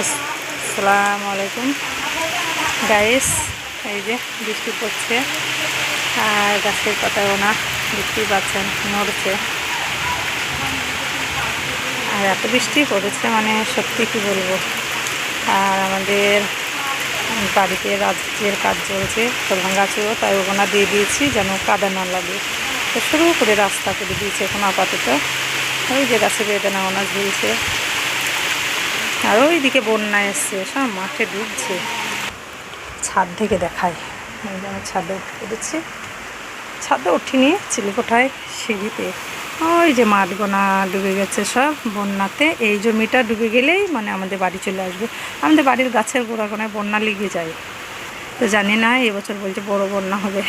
আসসালামু আলাইকুম গাইস। এই যে বৃষ্টি পড়ছে আর গাছের পাতাগুলো দেখতেই পাচ্ছেন নড়ছে। আর এত বৃষ্টি পড়েছে মানে সত্যি কি বলবো। আর আমাদের বাড়িতে রাজ্যের কাজ চলছে, তো ভাঙাচুরো, তাই ওগুলো দিয়ে দিয়েছি যেন কাদা না লাগে। তো শুরু করে রাস্তা করে দিয়েছে এখন আপাতত। ওই যে গাছে বেদানা ওনা ঝুলছে। আর ওইদিকে বন্যা এসছে, সব মাঠে ডুবছে। ছাদ থেকে দেখায়, এই যে আমি ছাদে উঠে পড়েছি। ছাদে উঠিনি, চিলেকোঠায় সিঁড়িতে। ওই যে মাঠগোনা ডুবে গেছে সব বন্যাতে। এই জমিটা ডুবে গেলেই মানে আমাদের বাড়ি চলে আসবে। আমাদের বাড়ির গাছের গোড়াগোনায় বন্যা লেগে যায়। তো জানি না, এবছর বলছে বড় বন্যা হবে,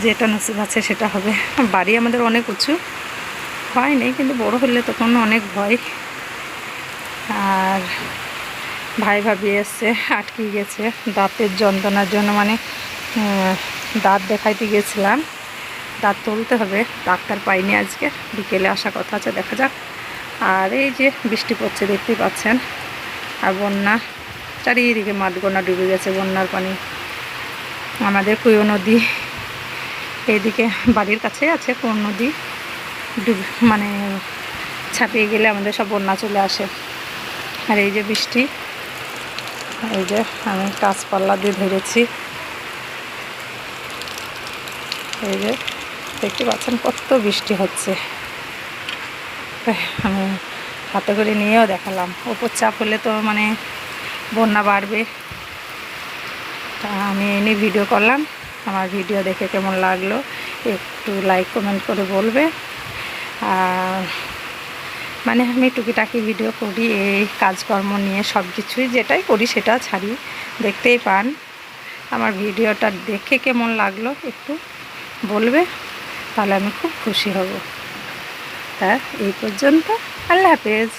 যেটা নসিব আছে সেটা হবে। বাড়ি আমাদের অনেক উঁচু, ভয় নেই, কিন্তু বড় হলে তখন অনেক ভয়। আর ভাই ভাবি এসছে, আটকে গেছে দাঁতের যন্ত্রণার জন্য, মানে দাঁত দেখাইতে গেছিলাম, দাঁত তুলতে হবে, ডাক্তার পাইনি আজকে, বিকেলে আসা কথা আছে, দেখা যাক। আর এই যে বৃষ্টি পড়ছে দেখতেই পাচ্ছেন, আর বন্যা চারিদিকে মাঠগোনা ডুবে গেছে বন্যার পানি। আমাদের কুয়ো নদী এইদিকে বাড়ির কাছে আছে, কোন নদী ডুবে মানে ছাপিয়ে গেলে আমাদের সব বন্যা চলে আসে। আর এই যে বৃষ্টি, এই যে আমি গাছপাল্লা দিয়ে ধরেছি, এই যে দেখতে পাচ্ছেন কত বৃষ্টি হচ্ছে। আমি হাতে করে নিয়েও দেখালাম, ওপর চাপ হলে তো মানে বন্যা বাড়বে। তা আমি এনে ভিডিও করলাম। আমার ভিডিও দেখে কেমন লাগলো একটু লাইক কমেন্ট করে বলবে। আর মানে আমি টুকিটাকি ভিডিও করি, এই কাজকর্ম নিয়ে সব কিছুই, যেটাই করি সেটা ছাড়ি, দেখতেই পান। আমার ভিডিওটা দেখে কেমন লাগলো একটু বলবে, তাহলে আমি খুব খুশি হব। তা এই পর্যন্ত, আল্লাহ হাফেজ।